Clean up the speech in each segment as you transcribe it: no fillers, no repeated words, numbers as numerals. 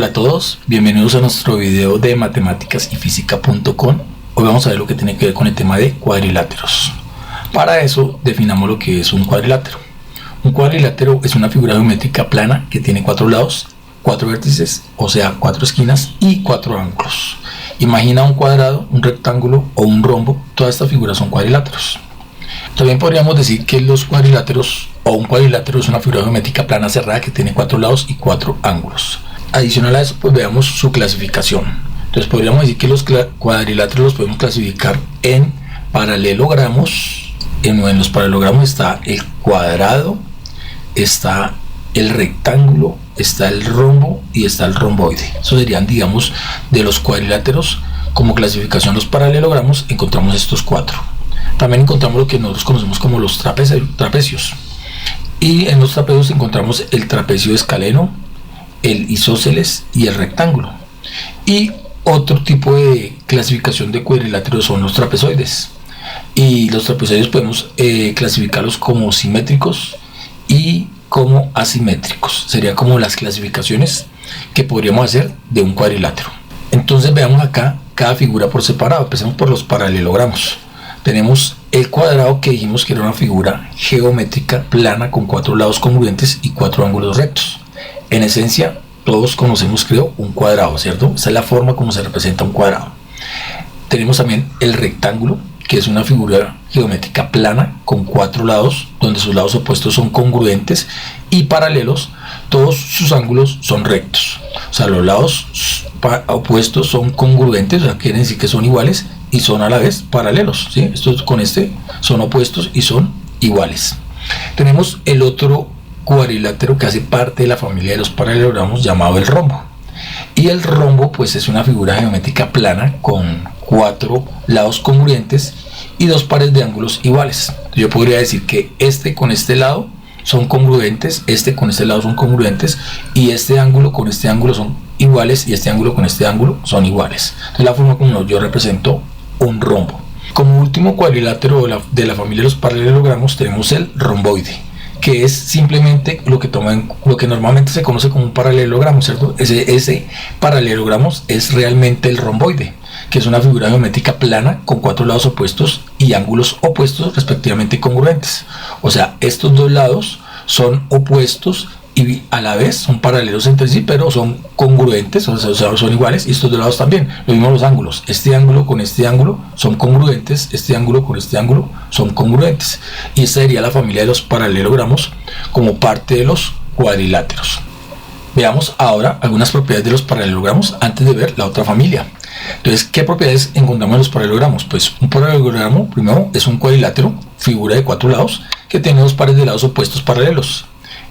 Hola a todos, bienvenidos a nuestro video de matemáticas y física.com. Hoy vamos a ver lo que tiene que ver con el tema de cuadriláteros. Para eso definamos lo que es un cuadrilátero. Un cuadrilátero es una figura geométrica plana que tiene 4 lados, 4 vértices, o sea 4 esquinas y 4 ángulos. Imagina un cuadrado, un rectángulo o un rombo, todas estas figuras son cuadriláteros. También podríamos decir que los cuadriláteros o un cuadrilátero es una figura geométrica plana cerrada que tiene 4 lados y 4 ángulos. Adicional a eso, pues veamos su clasificación. Entonces podríamos decir que los cuadriláteros los podemos clasificar en paralelogramos. En los paralelogramos está el cuadrado, está el rectángulo, está el rombo y está el romboide. Eso serían, digamos, de los cuadriláteros. Como clasificación los paralelogramos encontramos estos 4. También encontramos lo que nosotros conocemos como los trapecios. Y en los trapecios encontramos el trapecio escaleno, el isósceles y el rectángulo. Y otro tipo de clasificación de cuadriláteros son los trapezoides. Y los trapezoides podemos clasificarlos como simétricos y como asimétricos. Serían como las clasificaciones que podríamos hacer de un cuadrilátero. Entonces veamos acá cada figura por separado. Empecemos por los paralelogramos. Tenemos el cuadrado, que dijimos que era una figura geométrica plana con 4 lados congruentes y 4 ángulos rectos. En esencia, todos conocemos, creo, un cuadrado, ¿cierto? Esa es la forma como se representa un cuadrado. Tenemos también el rectángulo, que es una figura geométrica plana con 4 lados, donde sus lados opuestos son congruentes y paralelos. Todos sus ángulos son rectos. O sea, los lados opuestos son congruentes, o sea, quieren decir que son iguales y son a la vez paralelos, ¿sí? Estos con este son opuestos y son iguales. Tenemos el otro cuadrilátero que hace parte de la familia de los paralelogramos, llamado el rombo. Y el rombo, pues, es una figura geométrica plana con 4 lados congruentes y 2 pares de ángulos iguales. Yo podría decir que este con este lado son congruentes, este con este lado son congruentes, y este ángulo con este ángulo son iguales, y este ángulo con este ángulo son iguales. Entonces, la forma como yo represento un rombo. Como último cuadrilátero de la familia de los paralelogramos tenemos el romboide, que es simplemente lo que normalmente se conoce como un paralelogramo, ¿cierto? Ese paralelogramo es realmente el romboide, que es una figura geométrica plana con 4 lados opuestos y ángulos opuestos respectivamente congruentes. O sea, estos dos lados son opuestos y a la vez son paralelos entre sí, pero son congruentes, o sea, son iguales, y estos dos lados también. Lo mismo los ángulos, este ángulo con este ángulo son congruentes, este ángulo con este ángulo son congruentes. Y esta sería la familia de los paralelogramos como parte de los cuadriláteros. Veamos ahora algunas propiedades de los paralelogramos antes de ver la otra familia. Entonces, ¿qué propiedades encontramos en los paralelogramos? Pues un paralelogramo, primero, es un cuadrilátero, figura de 4 lados, que tiene 2 pares de lados opuestos paralelos.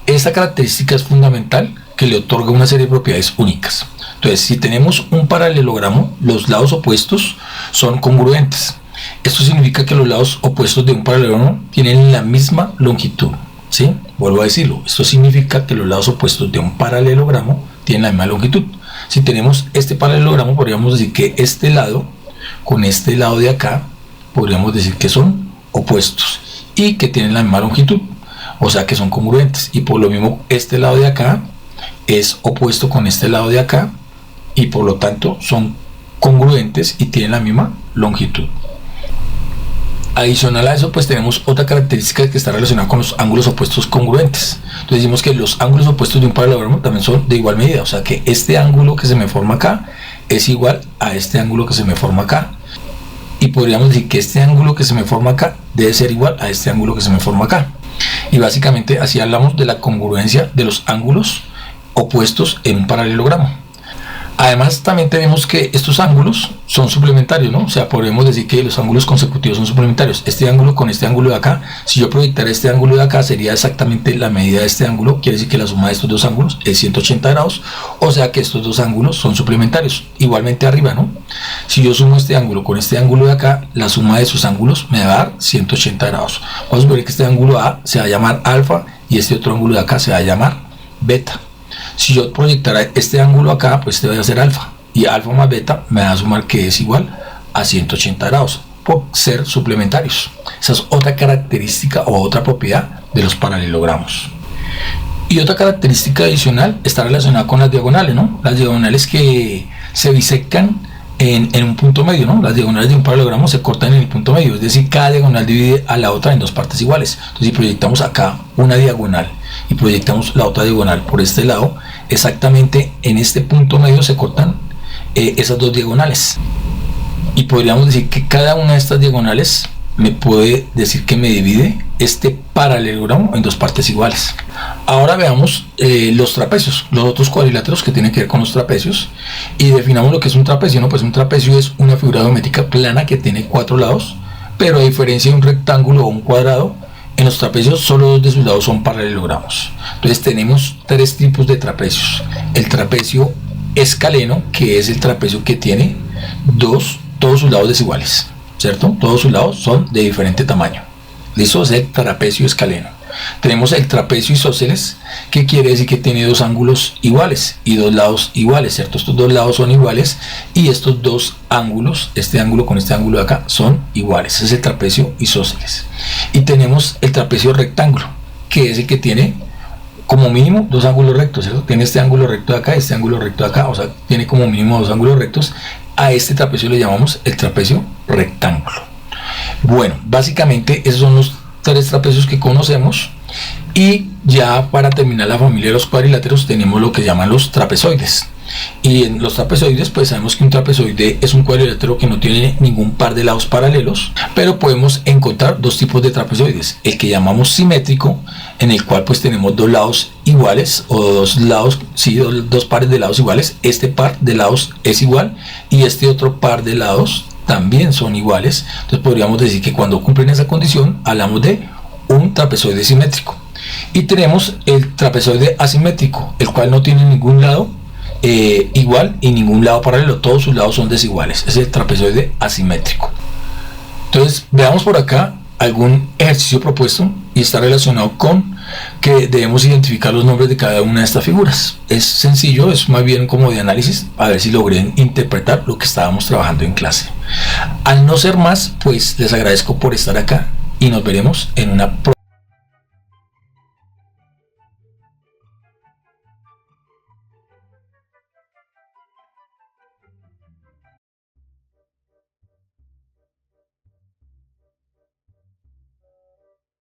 Esta característica es fundamental, que le otorga una serie de propiedades únicas. Entonces, si tenemos un paralelogramo, los lados opuestos son congruentes. Esto significa que los lados opuestos de un paralelogramo tienen la misma longitud, ¿sí? Vuelvo a decirlo, esto significa que los lados opuestos de un paralelogramo tienen la misma longitud. Si tenemos este paralelogramo, podríamos decir que este lado con este lado de acá, podríamos decir que son opuestos y que tienen la misma longitud. O sea que son congruentes, y por lo mismo este lado de acá es opuesto con este lado de acá, y por lo tanto son congruentes y tienen la misma longitud. Adicional a eso, pues tenemos otra característica que está relacionada con los ángulos opuestos congruentes. Entonces decimos que los ángulos opuestos de un paralelogramo también son de igual medida, o sea que este ángulo que se me forma acá es igual a este ángulo que se me forma acá, y podríamos decir que este ángulo que se me forma acá debe ser igual a este ángulo que se me forma acá. Y básicamente así hablamos de la congruencia de los ángulos opuestos en un paralelogramo. Además, también tenemos que estos ángulos son suplementarios, ¿no? O sea, podemos decir que los ángulos consecutivos son suplementarios. Este ángulo con este ángulo de acá, si yo proyectara este ángulo de acá, sería exactamente la medida de este ángulo. Quiere decir que la suma de estos dos ángulos es 180 grados. O sea que estos dos ángulos son suplementarios. Igualmente arriba, ¿no? Si yo sumo este ángulo con este ángulo de acá, la suma de sus ángulos me va a dar 180 grados. Vamos a ver que este ángulo A se va a llamar alfa y este otro ángulo de acá se va a llamar beta. Si yo proyectara este ángulo acá, pues este va a ser alfa, y alfa más beta me va a sumar que es igual a 180 grados por ser suplementarios. Esa es otra característica o otra propiedad de los paralelogramos. Y otra característica adicional está relacionada con las diagonales, ¿no? Las diagonales que se bisectan en un punto medio, ¿no? Las diagonales de un paralelogramo se cortan en el punto medio, es decir, cada diagonal divide a la otra en dos partes iguales. Entonces, si proyectamos acá una diagonal y proyectamos la otra diagonal por este lado, exactamente en este punto medio se cortan esas dos diagonales. Y podríamos decir que cada una de estas diagonales me puede decir que me divide este paralelogramo en dos partes iguales. Ahora veamos los trapecios, los otros cuadriláteros que tienen que ver con los trapecios, y definamos lo que es un trapecio. No, pues un trapecio es una figura geométrica plana que tiene cuatro lados, pero a diferencia de un rectángulo o un cuadrado, en los trapecios solo dos de sus lados son paralelogramos. Entonces tenemos tres tipos de trapecios: el trapecio escaleno, que es el trapecio que tiene todos sus lados desiguales, ¿cierto? Todos sus lados son de diferente tamaño. ¿Listo? Es el trapecio escaleno. Tenemos el trapecio isósceles, que quiere decir que tiene dos ángulos iguales y dos lados iguales, ¿cierto? Estos dos lados son iguales y estos dos ángulos, este ángulo con este ángulo de acá, son iguales. Ese es el trapecio isósceles. Y tenemos el trapecio rectángulo, que es el que tiene como mínimo dos ángulos rectos, ¿cierto? Tiene este ángulo recto de acá y este ángulo recto de acá, o sea, tiene como mínimo dos ángulos rectos. A este trapecio le llamamos el trapecio rectángulo. Bueno, básicamente esos son los tres trapecios que conocemos, y ya para terminar la familia de los cuadriláteros tenemos lo que llaman los trapezoides. Y en los trapezoides pues sabemos que un trapezoide es un cuadrilátero que no tiene ningún par de lados paralelos, pero podemos encontrar dos tipos de trapezoides: el que llamamos simétrico, en el cual pues tenemos dos lados iguales, o dos lados, sí, dos pares de lados iguales. Este par de lados es igual y este otro par de lados también son iguales. Entonces podríamos decir que cuando cumplen esa condición hablamos de un trapezoide simétrico. Y tenemos el trapezoide asimétrico, el cual no tiene ningún lado igual y ningún lado paralelo, todos sus lados son desiguales. Es el trapezoide asimétrico. Entonces veamos por acá algún ejercicio propuesto, y está relacionado con que debemos identificar los nombres de cada una de estas figuras. Es sencillo, es más bien como de análisis, a ver si logré interpretar lo que estábamos trabajando en clase. Al no ser más, pues les agradezco por estar acá y nos veremos en una próxima.